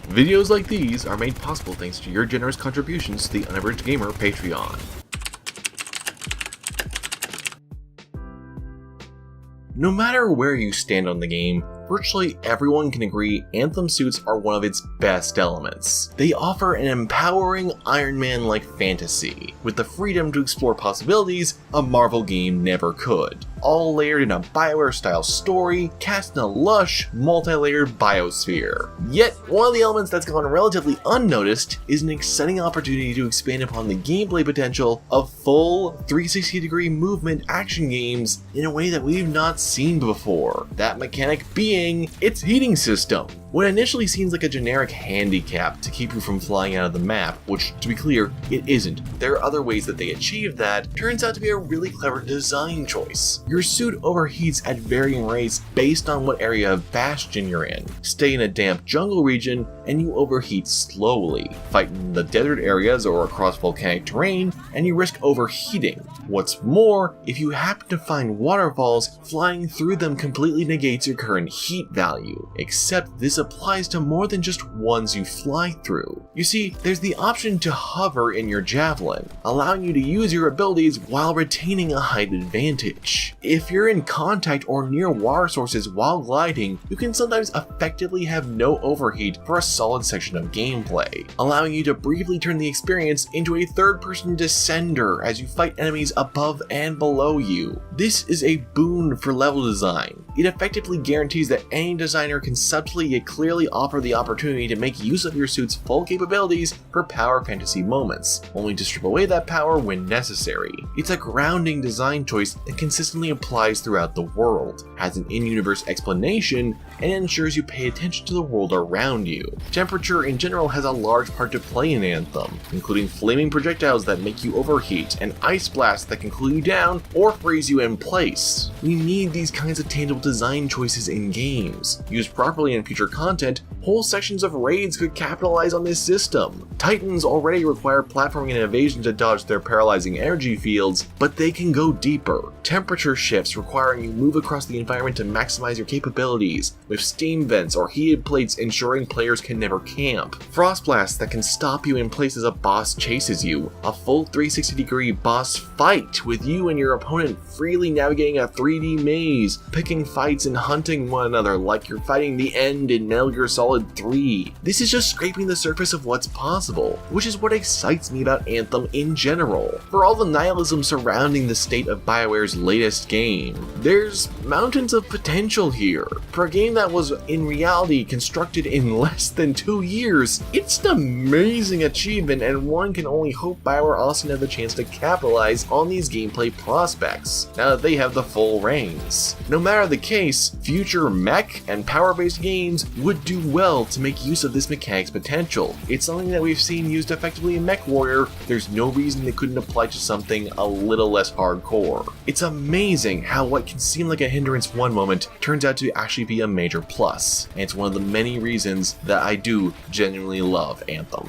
Videos like these are made possible thanks to your generous contributions to the Unabridged Gamer Patreon. No matter where you stand on the game, virtually everyone can agree Anthem suits are one of its best elements. They offer an empowering Iron Man-like fantasy, with the freedom to explore possibilities a Marvel game never could, all layered in a BioWare-style story, cast in a lush, multi-layered biosphere. Yet, one of the elements that's gone relatively unnoticed is an exciting opportunity to expand upon the gameplay potential of full 360-degree movement action games in a way that we've not seen before. That mechanic being its heating system. What initially seems like a generic handicap to keep you from flying out of the map, which, to be clear, it isn't. There are other ways that they achieve that, turns out to be a really clever design choice. Your suit overheats at varying rates based on what area of Bastion you're in. Stay in a damp jungle region, and you overheat slowly. Fight in the desert areas or across volcanic terrain, and you risk overheating. What's more, if you happen to find waterfalls, flying through them completely negates your current heat value, except this applies to more than just ones you fly through. You see, there's the option to hover in your javelin, allowing you to use your abilities while retaining a height advantage. If you're in contact or near water sources while gliding, you can sometimes effectively have no overheat for a solid section of gameplay, allowing you to briefly turn the experience into a third-person descender as you fight enemies above and below you. This is a boon for level design. It effectively guarantees that any designer conceptually yet clearly offer the opportunity to make use of your suit's full capabilities for power fantasy moments, only to strip away that power when necessary. It's a grounding design choice that consistently applies throughout the world, has an in-universe explanation, and ensures you pay attention to the world around you. Temperature in general has a large part to play in Anthem, including flaming projectiles that make you overheat, and ice blasts that can cool you down or freeze you in place. We need these kinds of tangible design choices in games. Used properly in future content, whole sections of raids could capitalize on this system. Titans already require platforming and evasion to dodge their paralyzing energy fields, but they can go deeper. Temperature shifts requiring you move across the environment to maximize your capabilities, with steam vents or heated plates ensuring players can never camp. Frost blasts that can stop you in places a boss chases you. A full 360-degree boss fight with you and your opponent freely navigating a 3D maze, picking fights and hunting one another like you're fighting the end in Metal Gear Solid 3. This is just scraping the surface of what's possible, which is what excites me about Anthem in general. For all the nihilism surrounding the state of BioWare's latest game, there's mountains of potential here. For a game that was in reality constructed in less than 2 years, it's an amazing achievement, and one can only hope BioWare also have the chance to capitalize on these gameplay prospects, now that they have the full reins. No matter the case, future mech and power-based games would do well to make use of this mechanic's potential. It's something that we've seen used effectively in MechWarrior. There's no reason it couldn't apply to something a little less hardcore. It's amazing how what can seem like a hindrance one moment turns out to actually be a major plus, and it's one of the many reasons that I do genuinely love Anthem.